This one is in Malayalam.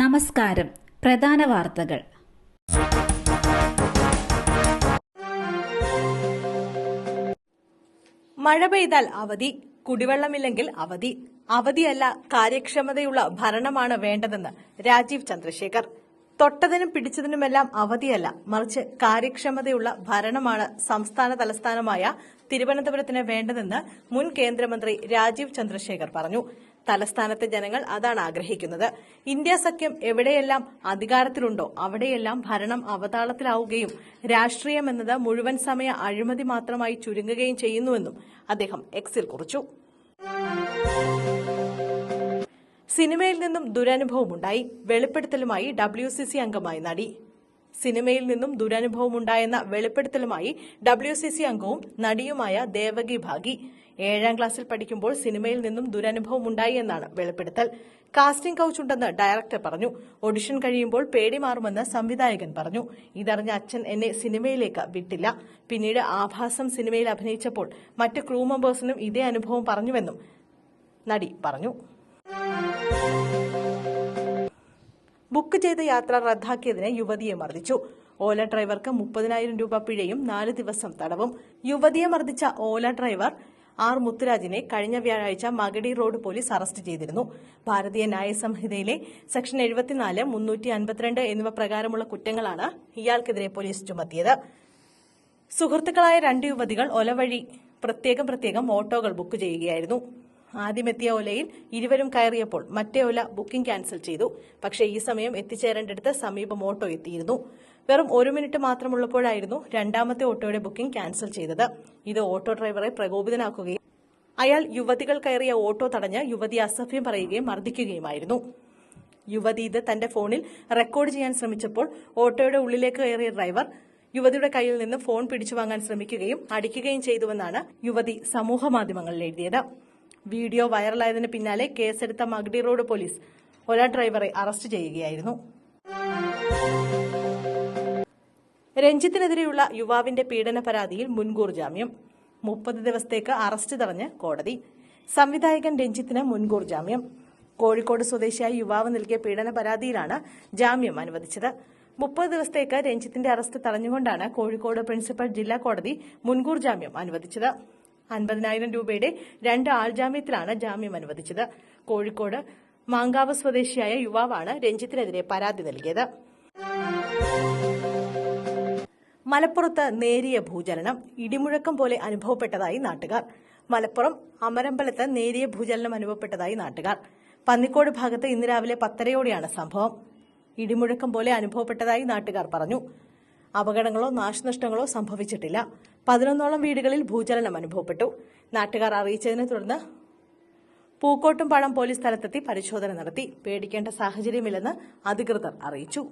നമസ്കാരം. പ്രധാന വാർത്തകൾ. മഴ പെയ്താൽ അവധി, കുടിവെള്ളമില്ലെങ്കിൽ അവധി. അവധിയല്ല, കാര്യക്ഷമതയുള്ള ഭരണമാണ് വേണ്ടതെന്ന് രാജീവ് ചന്ദ്രശേഖർ. തൊട്ടതിനും പിടിച്ചതിനുമെല്ലാം അവധിയല്ല, മറിച്ച് കാര്യക്ഷമതയുള്ള ഭരണമാണ് സംസ്ഥാന തലസ്ഥാനമായ തിരുവനന്തപുരത്തിന് വേണ്ടതെന്ന് മുൻ കേന്ദ്രമന്ത്രി രാജീവ് ചന്ദ്രശേഖർ പറഞ്ഞു. തലസ്ഥാനത്തെ ജനങ്ങൾ അതാണ് ആഗ്രഹിക്കുന്നത്. ഇന്ത്യ സഖ്യം എവിടെയെല്ലാം അധികാരത്തിലുണ്ടോ അവിടെയെല്ലാം ഭരണം അവതാളത്തിലാവുകയും രാഷ്ട്രീയം എന്നത് മുഴുവൻ സമയ അഴിമതി മാത്രമായി ചുരുങ്ങുകയും ചെയ്യുന്നുവെന്നും അദ്ദേഹം എക്സിൽ കുറിച്ചു. സിനിമയിൽ നിന്നും ദുരനുഭവമുണ്ടായി, വെളിപ്പെടുത്തലുമായി WCC അംഗമായി നടി. സിനിമയിൽ നിന്നും ദുരനുഭവമുണ്ടായെന്ന വെളിപ്പെടുത്തലുമായി WCC അംഗവും നടിയുമായ ദേവകി ഭാഗി. 7ാം ക്ലാസ്സിൽ പഠിക്കുമ്പോൾ സിനിമയിൽ നിന്നും ദുരനുഭവമുണ്ടായി എന്നാണ് വെളിപ്പെടുത്തൽ. കാസ്റ്റിംഗ് കൗച്ച് ഉണ്ടെന്ന് ഡയറക്ടർ പറഞ്ഞു. ഓഡിഷൻ കഴിയുമ്പോൾ പേടി മാറുമെന്ന് സംവിധായകൻ പറഞ്ഞു. ഇതറിഞ്ഞ അച്ഛൻ എന്നെ സിനിമയിലേക്ക് വിട്ടില്ല. പിന്നീട് ആഭാസം സിനിമയിൽ അഭിനയിച്ചപ്പോൾ മറ്റ് ക്രൂ മെമ്പേഴ്സിനും ഇതേ അനുഭവം പറഞ്ഞുവെന്നും നടി പറഞ്ഞു. ബുക്ക് ചെയ്ത യാത്ര റദ്ദാക്കിയതിന് യുവതിയെ മർദ്ദിച്ചു. ഓല ഡ്രൈവർക്ക് 30,000 രൂപ പിഴയും 4 ദിവസം തടവും. യുവതിയെ മർദ്ദിച്ച ഓല ഡ്രൈവർ R. മുത്തുരാജിനെ കഴിഞ്ഞ വ്യാഴാഴ്ച മഗടി റോഡ് പോലീസ് അറസ്റ്റ് ചെയ്തിരുന്നു. ഭാരതീയ ന്യായ സംഹിതയിലെ സെക്ഷൻ 74, 352 എന്നിവ പ്രകാരമുള്ള കുറ്റങ്ങളാണ് ഇയാൾക്കെതിരെ പോലീസ് ചുമത്തിയത്. സുഹൃത്തുക്കളായ 2 യുവതികൾ ഒല വഴി പ്രത്യേകം ഓട്ടോകൾ ബുക്ക് ചെയ്യുകയായിരുന്നു. ആദ്യമെത്തിയ ഓലയിൽ ഇരുവരും കയറിയപ്പോൾ മറ്റേ ഓല ബുക്കിംഗ് ക്യാൻസൽ ചെയ്തു. പക്ഷേ ഈ സമയം എത്തിച്ചേരേണ്ടടുത്ത് സമീപം ഓട്ടോ എത്തിയിരുന്നു. വെറും 1 മിനിറ്റ് മാത്രമുള്ളപ്പോഴായിരുന്നു രണ്ടാമത്തെ ഓട്ടോയുടെ ബുക്കിംഗ് ക്യാൻസൽ ചെയ്തത്. ഇത് ഓട്ടോ ഡ്രൈവറെ പ്രകോപിതനാക്കുകയും അയാൾ യുവതികൾ കയറിയ ഓട്ടോ തടഞ്ഞ് യുവതിയെ അസഭ്യം പറയുകയും മർദ്ദിക്കുകയുമായിരുന്നു. യുവതി ഇത് തന്റെ ഫോണിൽ റെക്കോർഡ് ചെയ്യാൻ ശ്രമിച്ചപ്പോൾ ഓട്ടോയുടെ ഉള്ളിലേക്ക് കയറിയ ഡ്രൈവർ യുവതിയുടെ കയ്യിൽ നിന്ന് ഫോൺ പിടിച്ചു വാങ്ങാൻ ശ്രമിക്കുകയും അടിക്കുകയും ചെയ്തുവെന്നാണ് യുവതി സമൂഹമാധ്യമങ്ങളിൽ എഴുതിയത്. വീഡിയോ വൈറലായതിന് പിന്നാലെ കേസെടുത്ത മഗടി റോഡ് പോലീസ് ഒല ഡ്രൈവറെ അറസ്റ്റ് ചെയ്യുകയായിരുന്നു. രഞ്ജിത്തിനെതിരെയുള്ള യുവാവിന്റെ പീഡന പരാതിയിൽ മുൻകൂർ ജാമ്യം. 30 ദിവസത്തേക്ക് അറസ്റ്റ് തടഞ്ഞ് കോടതി. സംവിധായകൻ രഞ്ജിത്തിന് മുൻകൂർ ജാമ്യം. കോഴിക്കോട് സ്വദേശിയായ യുവാവ് നൽകിയ പീഡന പരാതിയിലാണ് ജാമ്യം അനുവദിച്ചത്. 30 ദിവസത്തേക്ക് രഞ്ജിത്തിന്റെ അറസ്റ്റ് തടഞ്ഞുകൊണ്ടാണ് കോഴിക്കോട് പ്രിൻസിപ്പൽ ജില്ലാ കോടതി മുൻകൂർ ജാമ്യം അനുവദിച്ചത്. 50,000 രൂപയുടെ 2 ആൾജാമ്യത്തിലാണ് ജാമ്യം അനുവദിച്ചത്. കോഴിക്കോട് മാങ്കാവ് സ്വദേശിയായ യുവാവാണ് രഞ്ജിത്തിനെതിരെ പരാതി നൽകിയത്. മലപ്പുറത്ത് നേരിയ ഭൂചലനം, ഇടിമുഴക്കം പോലെ അനുഭവപ്പെട്ടതായി നാട്ടുകാർ. മലപ്പുറം അമരമ്പലത്ത് നേരിയ ഭൂചലനം അനുഭവപ്പെട്ടതായി നാട്ടുകാർ. പന്നിക്കോട് ഭാഗത്ത് ഇന്ന് രാവിലെ 10:30യോടെയാണ് സംഭവം. ഇടിമുഴക്കം പോലെ അനുഭവപ്പെട്ടതായി നാട്ടുകാർ പറഞ്ഞു. അപകടങ്ങളോ നാശനഷ്ടങ്ങളോ സംഭവിച്ചിട്ടില്ല. 11ഓളം വീടുകളിൽ ഭൂചലനം അനുഭവപ്പെട്ടു. നാട്ടുകാർ അറിയിച്ചതിനെ തുടർന്ന് പൂക്കോട്ടുംപാടം പോലീസ് സ്ഥലത്തെത്തി പരിശോധന നടത്തി. പേടിക്കേണ്ട സാഹചര്യമില്ലെന്ന് അധികൃതർ അറിയിച്ചു.